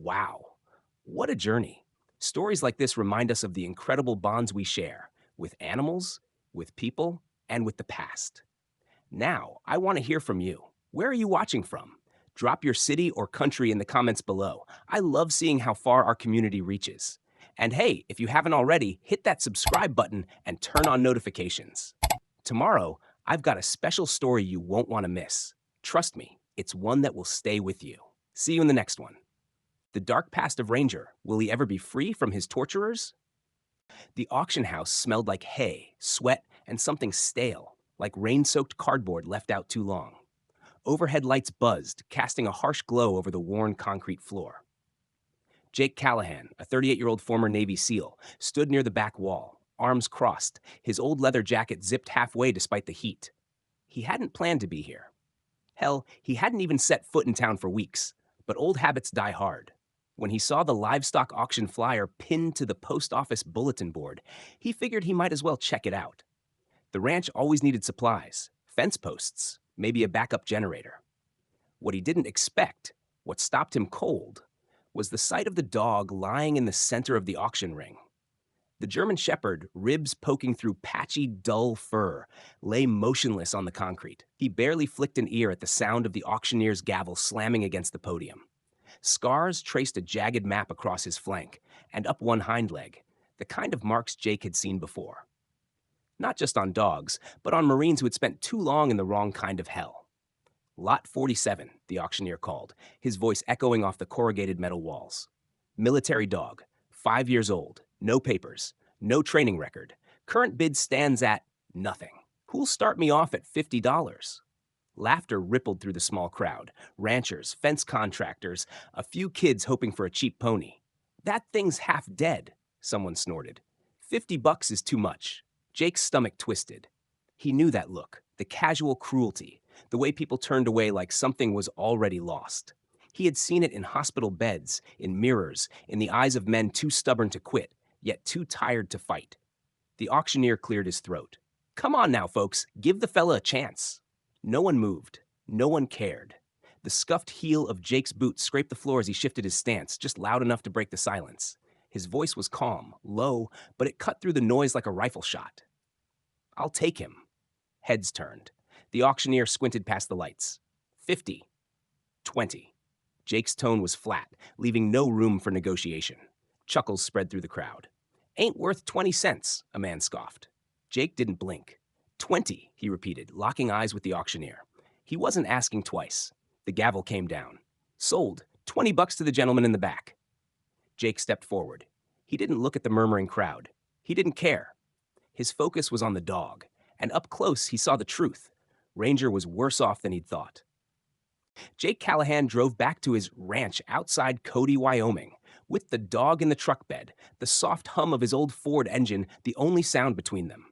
Wow, what a journey. Stories like this remind us of the incredible bonds we share with animals, with people, and with the past. Now, I want to hear from you. Where are you watching from? Drop your city or country in the comments below. I love seeing how far our community reaches. And hey, if you haven't already, hit that subscribe button and turn on notifications. Tomorrow, I've got a special story you won't want to miss. Trust me, it's one that will stay with you. See you in the next one. The dark past of Ranger. Will he ever be free from his torturers? The auction house smelled like hay, sweat, and something stale, like rain-soaked cardboard left out too long. Overhead lights buzzed, casting a harsh glow over the worn concrete floor. Jake Callahan, a 38-year-old former Navy SEAL, stood near the back wall, arms crossed, his old leather jacket zipped halfway despite the heat. He hadn't planned to be here. Hell, he hadn't even set foot in town for weeks, but old habits die hard. When he saw the livestock auction flyer pinned to the post office bulletin board, he figured he might as well check it out. The ranch always needed supplies, fence posts, maybe a backup generator. What he didn't expect, what stopped him cold, was the sight of the dog lying in the center of the auction ring. The German Shepherd, ribs poking through patchy, dull fur, lay motionless on the concrete. He barely flicked an ear at the sound of the auctioneer's gavel slamming against the podium. Scars traced a jagged map across his flank and up one hind leg, the kind of marks Jake had seen before. Not just on dogs, but on Marines who had spent too long in the wrong kind of hell. Lot 47, the auctioneer called, his voice echoing off the corrugated metal walls. Military dog, 5 years old, no papers, no training record. Current bid stands at nothing. Who'll start me off at $50? Laughter rippled through the small crowd. Ranchers, fence contractors, a few kids hoping for a cheap pony. That thing's half dead, someone snorted. $50 is too much. Jake's stomach twisted. He knew that look, the casual cruelty, the way people turned away like something was already lost. He had seen it in hospital beds, in mirrors, in the eyes of men too stubborn to quit, yet too tired to fight. The auctioneer cleared his throat. Come on now, folks, give the fella a chance. No one moved. No one cared. The scuffed heel of Jake's boot scraped the floor as he shifted his stance, just loud enough to break the silence. His voice was calm, low, but it cut through the noise like a rifle shot. I'll take him. Heads turned. The auctioneer squinted past the lights. 50. 20. Jake's tone was flat, leaving no room for negotiation. Chuckles spread through the crowd. Ain't worth 20 cents, a man scoffed. Jake didn't blink. 20, he repeated, locking eyes with the auctioneer. He wasn't asking twice. The gavel came down. Sold. $20 to the gentleman in the back. Jake stepped forward. He didn't look at the murmuring crowd. He didn't care. His focus was on the dog, and up close he saw the truth. Ranger was worse off than he'd thought. Jake Callahan drove back to his ranch outside Cody, Wyoming, with the dog in the truck bed, the soft hum of his old Ford engine the only sound between them.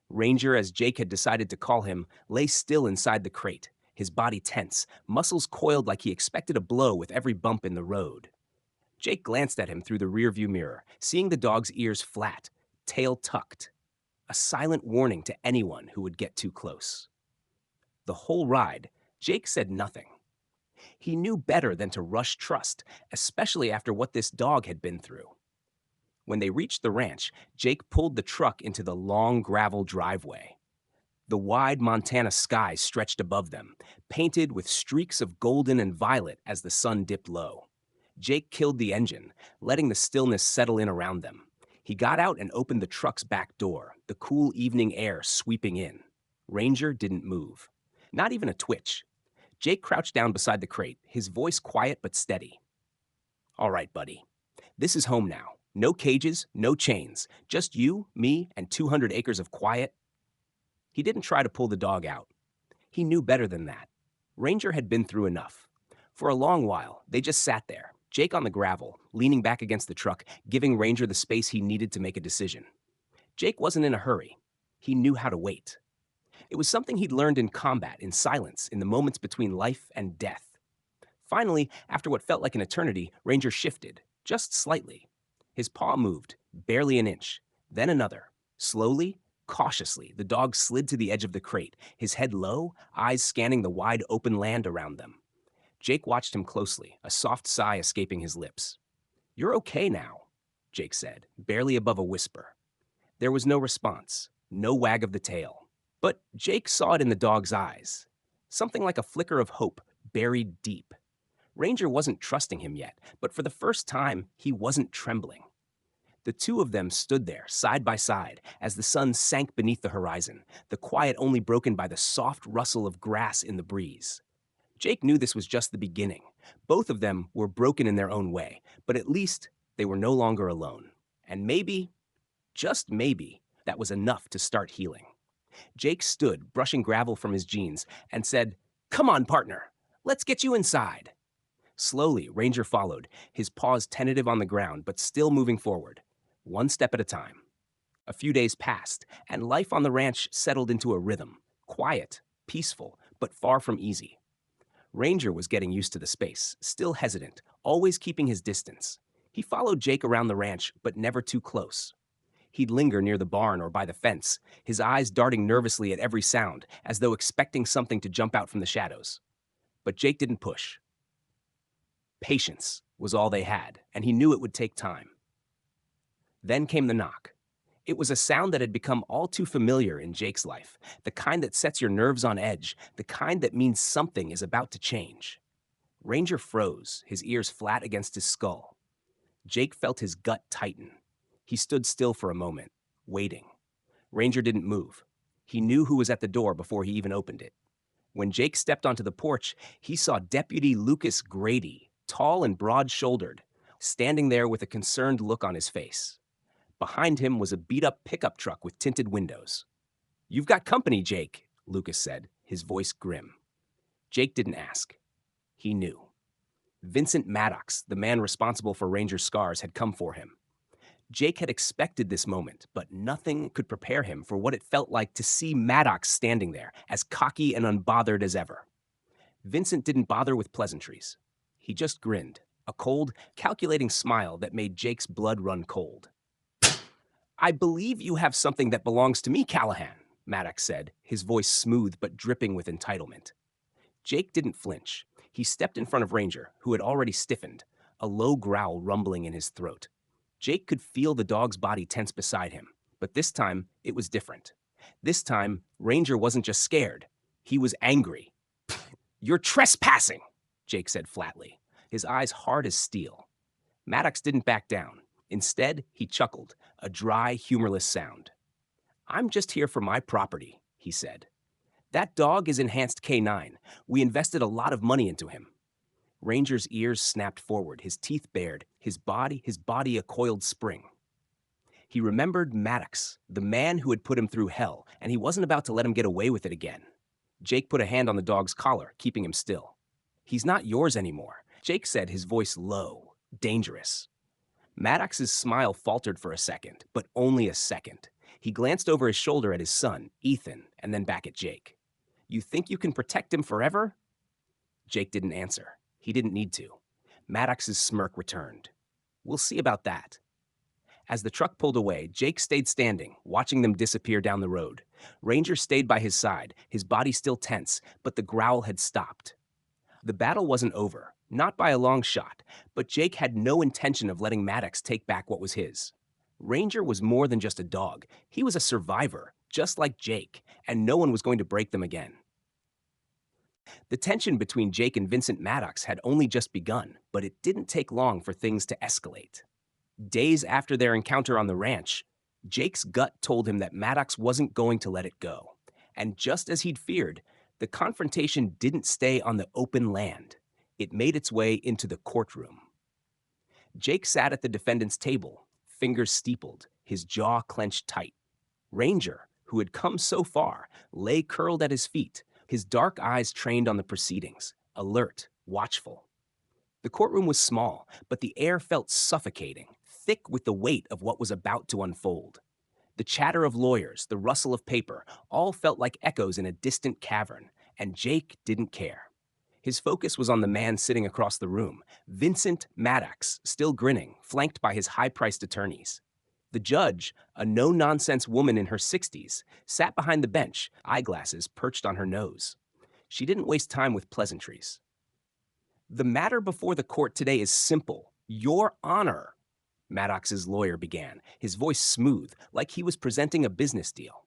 Ranger, as Jake had decided to call him, lay still inside the crate, his body tense, muscles coiled like he expected a blow with every bump in the road. Jake glanced at him through the rearview mirror, seeing the dog's ears flat, tail tucked, a silent warning to anyone who would get too close. The whole ride, Jake said nothing. He knew better than to rush trust, especially after what this dog had been through. When they reached the ranch, Jake pulled the truck into the long gravel driveway. The wide Montana sky stretched above them, painted with streaks of golden and violet as the sun dipped low. Jake killed the engine, letting the stillness settle in around them. He got out and opened the truck's back door, the cool evening air sweeping in. Ranger didn't move. Not even a twitch. Jake crouched down beside the crate, his voice quiet but steady. All right, buddy. This is home now. No cages, no chains. Just you, me, and 200 acres of quiet. He didn't try to pull the dog out. He knew better than that. Ranger had been through enough. For a long while, they just sat there, Jake on the gravel, leaning back against the truck, giving Ranger the space he needed to make a decision. Jake wasn't in a hurry. He knew how to wait. It was something he'd learned in combat, in silence, in the moments between life and death. Finally, after what felt like an eternity, Ranger shifted, just slightly. His paw moved, barely an inch, then another. Slowly, cautiously, the dog slid to the edge of the crate, his head low, eyes scanning the wide open land around them. Jake watched him closely, a soft sigh escaping his lips. "You're okay now," Jake said, barely above a whisper. There was no response, no wag of the tail. But Jake saw it in the dog's eyes. Something like a flicker of hope buried deep. Ranger wasn't trusting him yet, but for the first time, he wasn't trembling. The two of them stood there, side by side, as the sun sank beneath the horizon, the quiet only broken by the soft rustle of grass in the breeze. Jake knew this was just the beginning. Both of them were broken in their own way, but at least they were no longer alone. And maybe, just maybe, that was enough to start healing. Jake stood, brushing gravel from his jeans, and said, "Come on, partner, let's get you inside." Slowly, Ranger followed, his paws tentative on the ground, but still moving forward, one step at a time. A few days passed, and life on the ranch settled into a rhythm, quiet, peaceful, but far from easy. Ranger was getting used to the space, still hesitant, always keeping his distance. He followed Jake around the ranch, but never too close. He'd linger near the barn or by the fence, his eyes darting nervously at every sound, as though expecting something to jump out from the shadows. But Jake didn't push. Patience was all they had, and he knew it would take time. Then came the knock. It was a sound that had become all too familiar in Jake's life, the kind that sets your nerves on edge, the kind that means something is about to change. Ranger froze, his ears flat against his skull. Jake felt his gut tighten. He stood still for a moment, waiting. Ranger didn't move. He knew who was at the door before he even opened it. When Jake stepped onto the porch, he saw Deputy Lucas Grady, tall and broad-shouldered, standing there with a concerned look on his face. Behind him was a beat-up pickup truck with tinted windows. "You've got company, Jake," Lucas said, his voice grim. Jake didn't ask. He knew. Vincent Maddox, the man responsible for Ranger's scars, had come for him. Jake had expected this moment, but nothing could prepare him for what it felt like to see Maddox standing there, as cocky and unbothered as ever. Vincent didn't bother with pleasantries. He just grinned, a cold, calculating smile that made Jake's blood run cold. "I believe you have something that belongs to me, Callahan," Maddox said, his voice smooth but dripping with entitlement. Jake didn't flinch. He stepped in front of Ranger, who had already stiffened, a low growl rumbling in his throat. Jake could feel the dog's body tense beside him, but this time it was different. This time, Ranger wasn't just scared. He was angry. "You're trespassing," Jake said flatly, his eyes hard as steel. Maddox didn't back down. Instead, he chuckled, a dry, humorless sound. "I'm just here for my property," he said. "That dog is enhanced K9. We invested a lot of money into him." Ranger's ears snapped forward, his teeth bared, his body a coiled spring. He remembered Maddox, the man who had put him through hell, and he wasn't about to let him get away with it again. Jake put a hand on the dog's collar, keeping him still. "He's not yours anymore," Jake said, his voice low, dangerous. Maddox's smile faltered for a second, but only a second. He glanced over his shoulder at his son, Ethan, and then back at Jake. "You think you can protect him forever?" Jake didn't answer. He didn't need to. Maddox's smirk returned. "We'll see about that." As the truck pulled away, Jake stayed standing, watching them disappear down the road. Ranger stayed by his side, his body still tense, but the growl had stopped. The battle wasn't over, not by a long shot, but Jake had no intention of letting Maddox take back what was his. Ranger was more than just a dog. He was a survivor, just like Jake, and no one was going to break them again. The tension between Jake and Vincent Maddox had only just begun, but it didn't take long for things to escalate. Days after their encounter on the ranch, Jake's gut told him that Maddox wasn't going to let it go. And just as he'd feared, the confrontation didn't stay on the open land. It made its way into the courtroom. Jake sat at the defendant's table, fingers steepled, his jaw clenched tight. Ranger, who had come so far, lay curled at his feet, his dark eyes trained on the proceedings, alert, watchful. The courtroom was small, but the air felt suffocating, thick with the weight of what was about to unfold. The chatter of lawyers, the rustle of paper, all felt like echoes in a distant cavern, and Jake didn't care. His focus was on the man sitting across the room, Vincent Maddox, still grinning, flanked by his high-priced attorneys. The judge, a no-nonsense woman in her 60s, sat behind the bench, eyeglasses perched on her nose. She didn't waste time with pleasantries. The matter before the court today is simple. Your Honor, Maddox's lawyer began, his voice smooth, like he was presenting a business deal.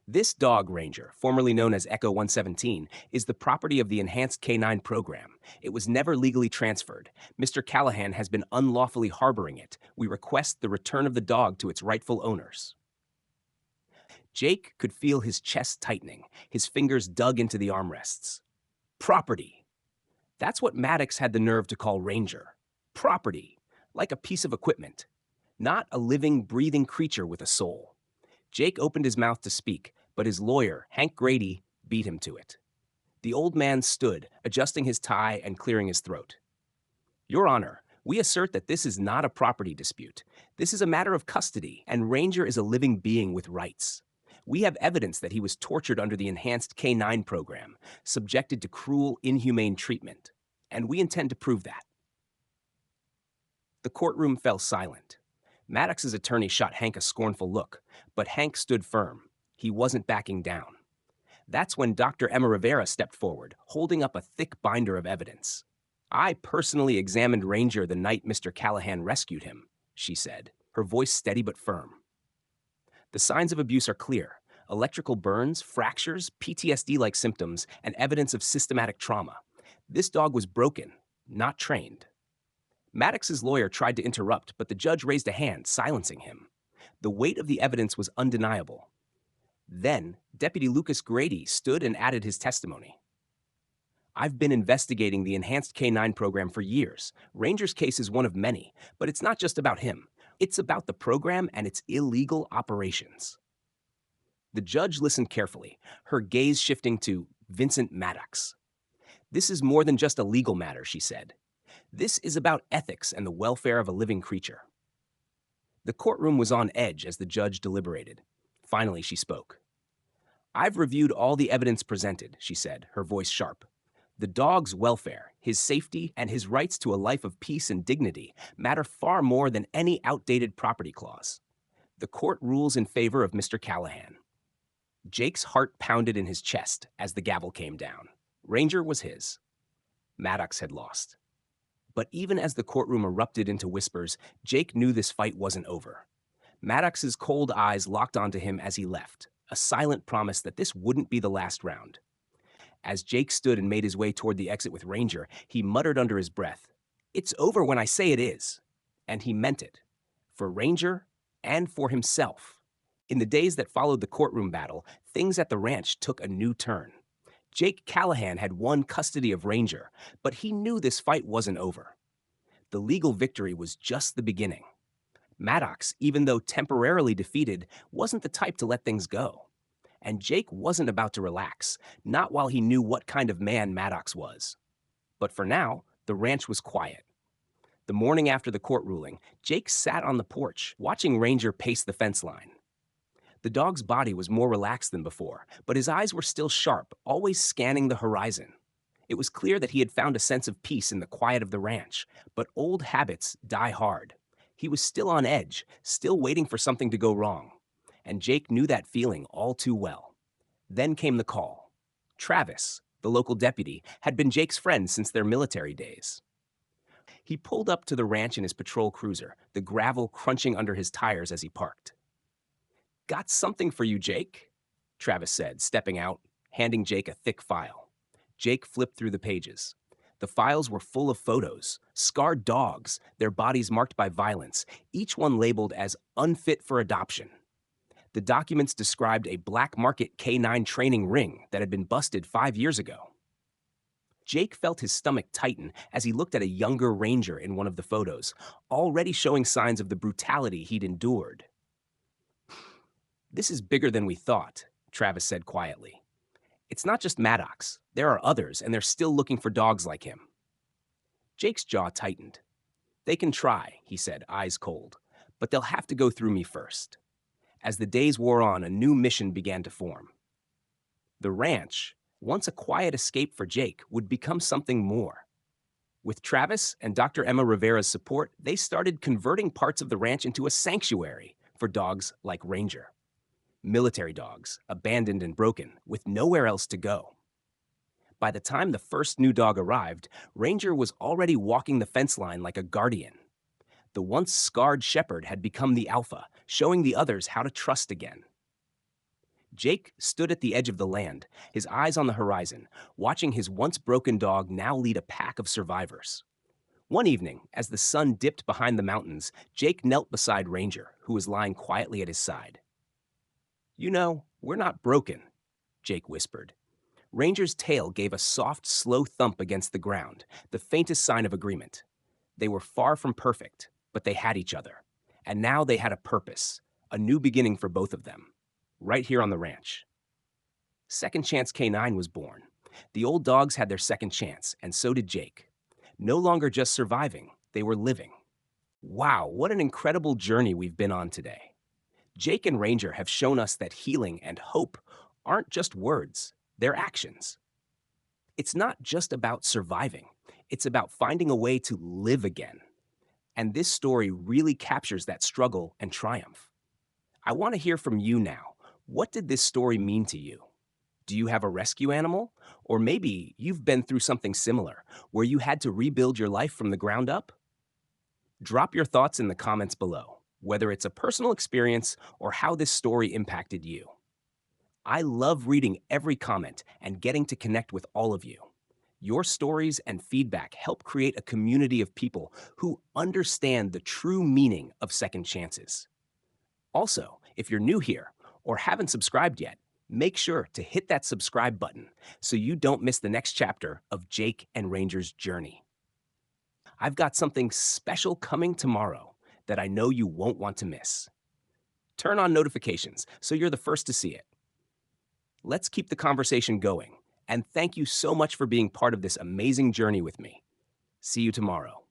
This dog ranger, formerly known as Echo 117, is the property of the Enhanced Canine Program. It was never legally transferred. Mr. Callahan has been unlawfully harboring it. We request the return of the dog to its rightful owners. Jake could feel his chest tightening. His fingers dug into the armrests. Property. That's what Maddox had the nerve to call Ranger. Property. Like a piece of equipment. Not a living, breathing creature with a soul. Jake opened his mouth to speak, but his lawyer, Hank Grady, beat him to it. The old man stood, adjusting his tie and clearing his throat. Your Honor, we assert that this is not a property dispute. This is a matter of custody, and Ranger is a living being with rights. We have evidence that he was tortured under the Enhanced Canine Program, subjected to cruel, inhumane treatment, and we intend to prove that. The courtroom fell silent. Maddox's attorney shot Hank a scornful look, but Hank stood firm. He wasn't backing down. That's when Dr. Emma Rivera stepped forward, holding up a thick binder of evidence. I personally examined Ranger the night Mr. Callahan rescued him, she said, her voice steady but firm. The signs of abuse are clear: electrical burns, fractures, PTSD-like symptoms, and evidence of systematic trauma. This dog was broken, not trained. Maddox's lawyer tried to interrupt, but the judge raised a hand, silencing him. The weight of the evidence was undeniable. Then, Deputy Lucas Grady stood and added his testimony. I've been investigating the Enhanced Canine Program for years. Ranger's case is one of many, but it's not just about him. It's about the program and its illegal operations. The judge listened carefully, her gaze shifting to Vincent Maddox. This is more than just a legal matter, she said. This is about ethics and the welfare of a living creature. The courtroom was on edge as the judge deliberated. Finally, she spoke. I've reviewed all the evidence presented, she said, her voice sharp. The dog's welfare, his safety, and his rights to a life of peace and dignity matter far more than any outdated property clause. The court rules in favor of Mr. Callahan. Jake's heart pounded in his chest as the gavel came down. Ranger was his. Maddox had lost. But even as the courtroom erupted into whispers, Jake knew this fight wasn't over. Maddox's cold eyes locked onto him as he left, a silent promise that this wouldn't be the last round. As Jake stood and made his way toward the exit with Ranger, he muttered under his breath, "It's over when I say it is." And he meant it. For Ranger and for himself. In the days that followed the courtroom battle, things at the ranch took a new turn. Jake Callahan had won custody of Ranger, but he knew this fight wasn't over. The legal victory was just the beginning. Maddox, even though temporarily defeated, wasn't the type to let things go. And Jake wasn't about to relax, not while he knew what kind of man Maddox was. But for now, the ranch was quiet. The morning after the court ruling, Jake sat on the porch, watching Ranger pace the fence line. The dog's body was more relaxed than before, but his eyes were still sharp, always scanning the horizon. It was clear that he had found a sense of peace in the quiet of the ranch, but old habits die hard. He was still on edge, still waiting for something to go wrong. And Jake knew that feeling all too well. Then came the call. Travis, the local deputy, had been Jake's friend since their military days. He pulled up to the ranch in his patrol cruiser, the gravel crunching under his tires as he parked. "Got something for you, Jake," Travis said, stepping out, handing Jake a thick file. Jake flipped through the pages. The files were full of photos, scarred dogs, their bodies marked by violence, each one labeled as unfit for adoption. The documents described a black market canine training ring that had been busted 5 years ago. Jake felt his stomach tighten as he looked at a younger Ranger in one of the photos, already showing signs of the brutality he'd endured. "This is bigger than we thought," Travis said quietly. "It's not just Maddox. There are others, and they're still looking for dogs like him." Jake's jaw tightened. "They can try," he said, eyes cold, "but they'll have to go through me first." As the days wore on, a new mission began to form. The ranch, once a quiet escape for Jake, would become something more. With Travis and Dr. Emma Rivera's support, they started converting parts of the ranch into a sanctuary for dogs like Ranger. Military dogs, abandoned and broken, with nowhere else to go. By the time the first new dog arrived, Ranger was already walking the fence line like a guardian. The once scarred shepherd had become the alpha, showing the others how to trust again. Jake stood at the edge of the land, his eyes on the horizon, watching his once broken dog now lead a pack of survivors. One evening, as the sun dipped behind the mountains, Jake knelt beside Ranger, who was lying quietly at his side. "You know, we're not broken," Jake whispered. Ranger's tail gave a soft, slow thump against the ground, the faintest sign of agreement. They were far from perfect, but they had each other. And now they had a purpose, a new beginning for both of them, right here on the ranch. Second Chance K9 was born. The old dogs had their second chance, and so did Jake. No longer just surviving, they were living. Wow, what an incredible journey we've been on today. Jake and Ranger have shown us that healing and hope aren't just words, they're actions. It's not just about surviving, it's about finding a way to live again. And this story really captures that struggle and triumph. I want to hear from you now. What did this story mean to you? Do you have a rescue animal? Or maybe you've been through something similar where you had to rebuild your life from the ground up? Drop your thoughts in the comments below, whether it's a personal experience or how this story impacted you. I love reading every comment and getting to connect with all of you. Your stories and feedback help create a community of people who understand the true meaning of second chances. Also, if you're new here or haven't subscribed yet, make sure to hit that subscribe button so you don't miss the next chapter of Jake and Ranger's journey. I've got something special coming tomorrow that I know you won't want to miss. Turn on notifications so you're the first to see it. Let's keep the conversation going, and thank you so much for being part of this amazing journey with me. See you tomorrow.